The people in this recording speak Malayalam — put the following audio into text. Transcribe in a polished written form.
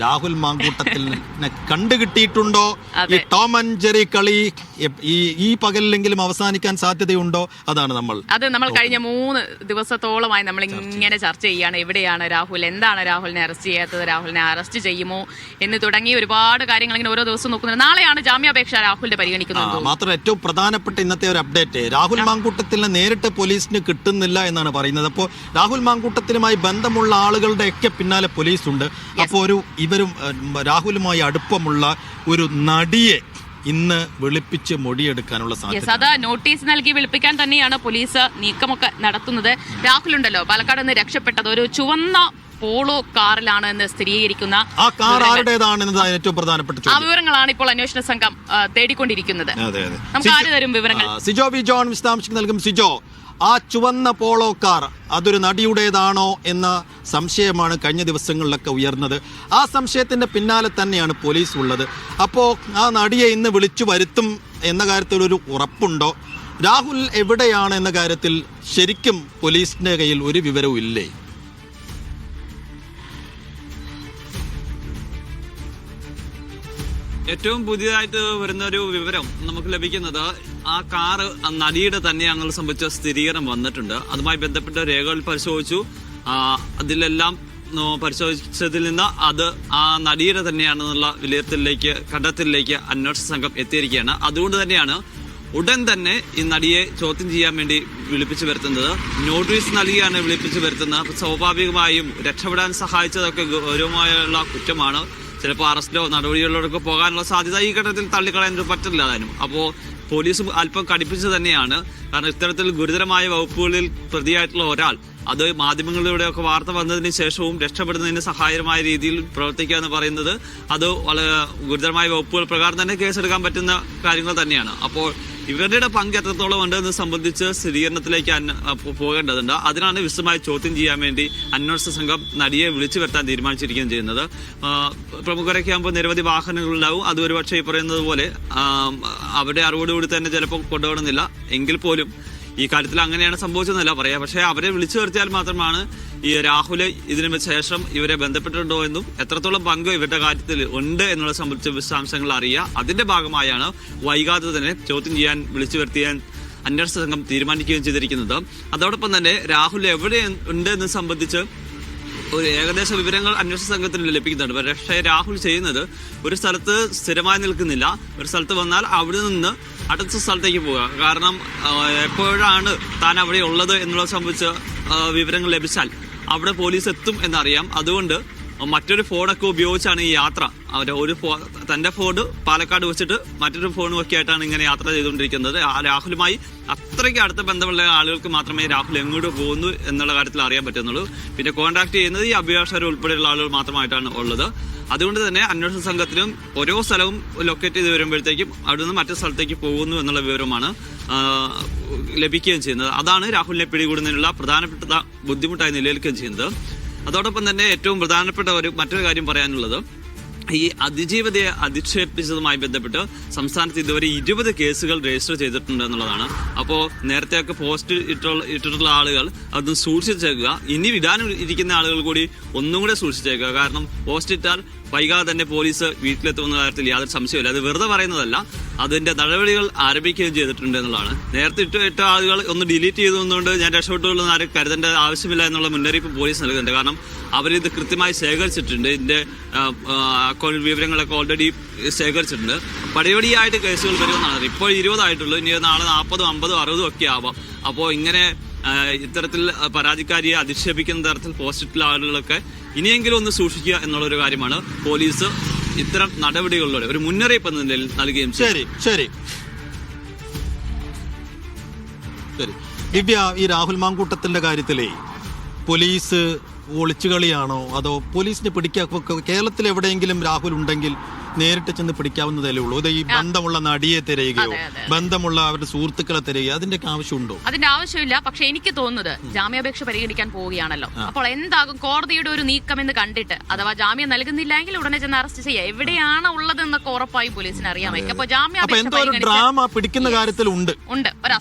രാഹുൽ മാങ്കൂട്ടത്തിലിനെ കണ്ടുകിട്ടിയിട്ടുണ്ടോ? ഈ ടോം ആൻഡ് ജെറി കളി ഈ പകലിലെങ്കിലും അവസാനിക്കാൻ സാധ്യതയുണ്ടോ? അതാണ് നമ്മൾ കഴിഞ്ഞ 3 ദിവസത്തോളമായി നമ്മൾ ഇങ്ങനെ ചർച്ച ചെയ്യാണ്. എവിടെയാണ് രാഹുൽ, എന്താണ് രാഹുലിനെ അറസ്റ്റ് ചെയ്യാത്തത്, രാഹുലിനെ അറസ്റ്റ് ചെയ്യുമോ എന്ന് തുടങ്ങി ഒരുപാട് കാര്യങ്ങൾ ഇങ്ങനെ ഓരോ ദിവസം നോക്കുന്നത്. നാളെയാണ് ജാമ്യാപേക്ഷ രാഹുലിന്റെ പരിഗണിക്കുന്നത്. മാത്രം ഏറ്റവും പ്രധാനപ്പെട്ട ഇന്നത്തെ ഒരു അപ്ഡേറ്റ്, രാഹുൽ മാങ്കൂട്ടത്തിനെ നേരിട്ട് പോലീസിന് കിട്ടുന്നില്ല എന്നാണ് പറയുന്നത്. അപ്പോൾ രാഹുൽ മാങ്കൂട്ടത്തിലുമായി ബന്ധമുള്ള ആളുകളുടെ ഒക്കെ പിന്നാലെ പോലീസുണ്ട്. അപ്പോൾ ഇവരും രാഹുലുമായി അടുപ്പമുള്ള ഒരു നടിയെ ഇന്ന് വിളിപ്പിച്ച് മൊഴിയെടുക്കാനുള്ള സാധ്യത. നോട്ടീസ് നൽകി വിളിപ്പിക്കാൻ തന്നെയാണ് പോലീസ് നീക്കമൊക്കെ നടത്തുന്നത്. രാഹുലുണ്ടല്ലോ പാലക്കാട് നിന്ന് രക്ഷപ്പെട്ടത് ഒരു ചുവന്ന പോളോ കാറിലാണ് എന്ന് സ്ഥിരീകരിക്കുന്ന ആ കാർ ആരുടേതാണെന്നതാണ് ഏറ്റവും പ്രധാനപ്പെട്ട ചോദ്യം. ആ വിവരങ്ങളാണ് ഇപ്പോൾ അന്വേഷണ സംഘം തേടിക്കൊണ്ടിരിക്കുന്നത്. നമുക്ക് ആര് തരും വിവരങ്ങൾ? സിജോ വി ജോൺ വിശദാംശങ്ങൾ നൽകും. സിജോ, ആ ചുവന്ന പോളോ കാർ അതൊരു നടിയുടേതാണോ എന്ന സംശയമാണ് കഴിഞ്ഞ ദിവസങ്ങളിലൊക്കെ ഉയർന്നത്. ആ സംശയത്തിന്റെ പിന്നാലെ തന്നെയാണ് പോലീസ് ഉള്ളത്. അപ്പോൾ ആ നടിയെ ഇന്ന് വിളിച്ചു വരുത്തും എന്ന കാര്യത്തിൽ ഒരു ഉറപ്പുണ്ടോ? രാഹുൽ എവിടെയാണ് എന്ന കാര്യത്തിൽ ശരിക്കും പോലീസിന്റെ കയ്യിൽ ഒരു വിവരവും ഇല്ലേ? ഏറ്റവും പുതിയതായിട്ട് വരുന്ന ഒരു വിവരം നമുക്ക് ലഭിക്കുന്നത് ആ കാറ് നടിയുടെ തന്നെയാണെന്നുള്ള സംബന്ധിച്ച സ്ഥിരീകരണം വന്നിട്ടുണ്ട്. അതുമായി ബന്ധപ്പെട്ട രേഖകൾ പരിശോധിച്ചു. അതിലെല്ലാം പരിശോധിച്ചതിൽ നിന്ന് അത് ആ നടിയുടെ തന്നെയാണെന്നുള്ള കണ്ടെത്തലിലേക്ക് അന്വേഷണ സംഘം എത്തിയിരിക്കുകയാണ്. അതുകൊണ്ട് തന്നെയാണ് ഉടൻ തന്നെ ഈ നടിയെ ചോദ്യം ചെയ്യാൻ വേണ്ടി വിളിപ്പിച്ചു വരുത്തുന്നത്. നോട്ടീസ് നൽകിയാണ് വിളിപ്പിച്ചു വരുത്തുന്നത്. സ്വാഭാവികമായും രക്ഷപ്പെടാൻ സഹായിച്ചതൊക്കെ ഗൗരവമായുള്ള കുറ്റമാണ്. ചിലപ്പോൾ അറസ്റ്റിലോ നടപടികളിലൊക്കെ പോകാനുള്ള സാധ്യത ഈ ഘട്ടത്തിൽ തള്ളിക്കളയാൻ പറ്റില്ല താനും. അപ്പോൾ പോലീസ് അല്പം കടുപ്പിച്ച് തന്നെയാണ്. കാരണം ഇത്തരത്തിൽ ഗുരുതരമായ വകുപ്പുകളിൽ പ്രതിയായിട്ടുള്ള ഒരാൾ അത് മാധ്യമങ്ങളിലൂടെയൊക്കെ വാർത്ത വന്നതിന് ശേഷവും രക്ഷപ്പെടുന്നതിന് സഹായകരമായ രീതിയിൽ പ്രവർത്തിക്കുക എന്ന് പറയുന്നത് അത് വളരെ ഗുരുതരമായ വകുപ്പുകൾ പ്രകാരം തന്നെ കേസെടുക്കാൻ പറ്റുന്ന കാര്യങ്ങൾ തന്നെയാണ്. അപ്പോൾ ഇവരുടെ പങ്ക് എത്രത്തോളം ഉണ്ടെന്ന് സംബന്ധിച്ച് സ്ഥിരീകരണത്തിലേക്ക് പോകേണ്ടതുണ്ട്. അതിനാണ് വിശദമായി ചോദ്യം ചെയ്യാൻ വേണ്ടി അന്വേഷണ സംഘം നടിയെ വിളിച്ചു വരുത്താൻ തീരുമാനിച്ചിരിക്കുകയും ചെയ്യുന്നത്. പ്രമുഖരൊക്കെ ആകുമ്പോൾ നിരവധി വാഹനങ്ങളുണ്ടാവും. അത് ഒരുപക്ഷെ ഈ പറയുന്നത് പോലെ അവരുടെ അറിവോടുകൂടി തന്നെ ചിലപ്പോൾ കൊണ്ടുപോകണമെന്നില്ല. എങ്കിൽ പോലും ഈ കാര്യത്തിൽ അങ്ങനെയാണ് സംഭവിച്ചതെന്നല്ല പറയാം. പക്ഷേ അവരെ വിളിച്ചു വരുത്തിയാൽ മാത്രമാണ് ഈ രാഹുല് ഇതിനു ശേഷം ഇവരെ ബന്ധപ്പെട്ടിട്ടുണ്ടോ എന്നും എത്രത്തോളം പങ്ക് ഇവരുടെ കാര്യത്തിൽ ഉണ്ട് എന്നുള്ള സംബന്ധിച്ച വിശദാംശങ്ങൾ അറിയുക. അതിന്റെ ഭാഗമായാണ് വൈകാതെ തന്നെ ചോദ്യം ചെയ്യാൻ വിളിച്ചു വരുത്തിയാൻ അന്വേഷണ സംഘം തീരുമാനിക്കുകയും ചെയ്തിരിക്കുന്നത്. അതോടൊപ്പം തന്നെ രാഹുൽ എവിടെ ഉണ്ട് എന്ന് സംബന്ധിച്ച് ഒരു ഏകദേശ വിവരങ്ങൾ അന്വേഷണ സംഘത്തിന് ലഭിക്കുന്നുണ്ട്. പക്ഷേ രാഹുൽ ചെയ്യുന്നത് ഒരു സ്ഥലത്ത് സ്ഥിരമായി നിൽക്കുന്നില്ല. ഒരു സ്ഥലത്ത് വന്നാൽ അവിടെ നിന്ന് അടുത്ത സ്ഥലത്തേക്ക് പോവുക. കാരണം എപ്പോഴാണ് താൻ അവിടെ ഉള്ളത് എന്നുള്ളത് സംബന്ധിച്ച് വിവരങ്ങൾ ലഭിച്ചാൽ അവിടെ പോലീസ് എത്തും എന്നറിയാം. അതുകൊണ്ട് മറ്റൊരു ഫോണൊക്കെ ഉപയോഗിച്ചാണ് ഈ യാത്ര. തന്റെ ഫോൺ പാലക്കാട് വെച്ചിട്ട് മറ്റൊരു ഫോണും ഒക്കെ ആയിട്ടാണ് ഇങ്ങനെ യാത്ര ചെയ്തുകൊണ്ടിരിക്കുന്നത്. ആ രാഹുലുമായി അത്രയ്ക്ക് അടുത്ത ബന്ധമുള്ള ആളുകൾക്ക് മാത്രമേ രാഹുൽ എങ്ങോട്ട് പോകുന്നു എന്നുള്ള കാര്യത്തിൽ അറിയാൻ പറ്റുന്നുള്ളൂ. പിന്നെ കോൺടാക്ട് ചെയ്യുന്നത് ഈ അഭിഭാഷകർ ഉൾപ്പെടെയുള്ള ആളുകൾ മാത്രമായിട്ടാണ് ഉള്ളത്. അതുകൊണ്ട് തന്നെ അന്വേഷണ സംഘത്തിനും ഓരോ സ്ഥലവും ലൊക്കേറ്റ് ചെയ്ത് വരുമ്പോഴത്തേക്കും അവിടെ നിന്ന് മറ്റു സ്ഥലത്തേക്ക് പോകുന്നു എന്നുള്ള വിവരമാണ് ലഭിക്കുകയും ചെയ്യുന്നത്. അതാണ് രാഹുലിനെ പിടികൂടുന്നതിനുള്ള പ്രധാനപ്പെട്ട ബുദ്ധിമുട്ടായി നിലനിൽക്കുകയും ചെയ്യുന്നത്. അതോടൊപ്പം തന്നെ ഏറ്റവും പ്രധാനപ്പെട്ട മറ്റൊരു കാര്യം പറയാനുള്ളത്, ഈ അതിജീവതയെ അധിക്ഷേപിച്ചതുമായി ബന്ധപ്പെട്ട് സംസ്ഥാനത്ത് ഇതുവരെ 20 കേസുകൾ രജിസ്റ്റർ ചെയ്തിട്ടുണ്ട് എന്നുള്ളതാണ്. അപ്പോൾ നേരത്തെയൊക്കെ പോസ്റ്റ് ഇട്ടിട്ടുള്ള ആളുകൾ അത് സൂക്ഷിച്ചേക്കുക. ഇനി ഇരിക്കുന്ന ആളുകൾ കൂടി ഒന്നും കൂടെ സൂക്ഷിച്ചേക്കുക. കാരണം പോസ്റ്റ് ഇട്ടാൽ വൈകാതെ തന്നെ പോലീസ് വീട്ടിലെത്തുന്ന കാര്യത്തിൽ യാതൊരു സംശയമില്ല. അത് വെറുതെ പറയുന്നതല്ല, അതിന്റെ നടപടികൾ ആരംഭിക്കുകയും ചെയ്തിട്ടുണ്ട് എന്നുള്ളതാണ്. നേരത്തെ ഇട്ട ആളുകൾ ഒന്ന് ഡിലീറ്റ് ചെയ്തുകൊണ്ട് ഞാൻ രക്ഷപ്പെട്ടുള്ള ആരും കരുതേണ്ട ആവശ്യമില്ല എന്നുള്ള മുന്നറിയിപ്പ് പോലീസ് നൽകുന്നുണ്ട്. കാരണം അവരിത് കൃത്യമായി ശേഖരിച്ചിട്ടുണ്ട്. ഇതിന്റെ അക്കൗണ്ട് വിവരങ്ങളൊക്കെ ഓൾറെഡി ശേഖരിച്ചിട്ടുണ്ട്. പടിപടിയായിട്ട് കേസുകൾ വരുമെന്നാണ്. ഇപ്പോൾ 20 ആയിട്ടുള്ളൂ. ഇനി നാളെ 40, 50, 60 ഒക്കെ ആവാം. അപ്പോൾ ഇങ്ങനെ ഇത്തരത്തിൽ പരാതിക്കാരിയെ അധിക്ഷേപിക്കുന്ന തരത്തിൽ പോസ്റ്റിട്ടുള്ള ആളുകളൊക്കെ ഇനിയെങ്കിലും ഒന്ന് സൂക്ഷിക്കുക എന്നുള്ളൊരു കാര്യമാണ് പോലീസ് ഇത്തരം നടപടികളിലൂടെ ഒരു മുന്നറിയിപ്പ് എന്ന നിലയിൽ നൽകുകയും ശരി. ദിവ്യ, ഈ രാഹുൽ മാങ്കൂട്ടത്തിന്റെ കാര്യത്തിലേ പോലീസ് ഒളിച്ചുകളിയാണോ അതോ പോലീസിനെ കേരളത്തിൽ എവിടെയെങ്കിലും രാഹുൽ ഉണ്ടെങ്കിൽ നേരിട്ട് ചെന്ന് പിടിക്കാവുന്നതേ ഉള്ളൂ? ഈ ബന്ധമുള്ള നടിയെ തിരയുകയോ ബന്ധമുള്ള അവരുടെ സുഹൃത്തുക്കളെ തിരയുകയോ അതിന്റെ ആവശ്യമുണ്ടോ? അതിന്റെ ആവശ്യമില്ല. പക്ഷെ എനിക്ക് തോന്നുന്നത് ജാമ്യാപേക്ഷ പരിഗണിക്കാൻ പോവുകയാണല്ലോ. അപ്പോൾ എന്താകും കോടതിയുടെ ഒരു നീക്കം എന്ന് കണ്ടിട്ട് അഥവാ ജാമ്യം നൽകുന്നില്ലെങ്കിൽ ഉടനെ ചെന്ന് അറസ്റ്റ് ചെയ്യുക. എവിടെയാണ് ഉള്ളത് എന്നൊക്കെ ഉറപ്പായും പോലീസിന് അറിയാമായിരിക്കും. അപ്പോൾ ജാമ്യാപേക്ഷ ഡ്രാമ പിടിക്കുന്ന കാര്യത്തിൽ ഉണ്ട് ഒരു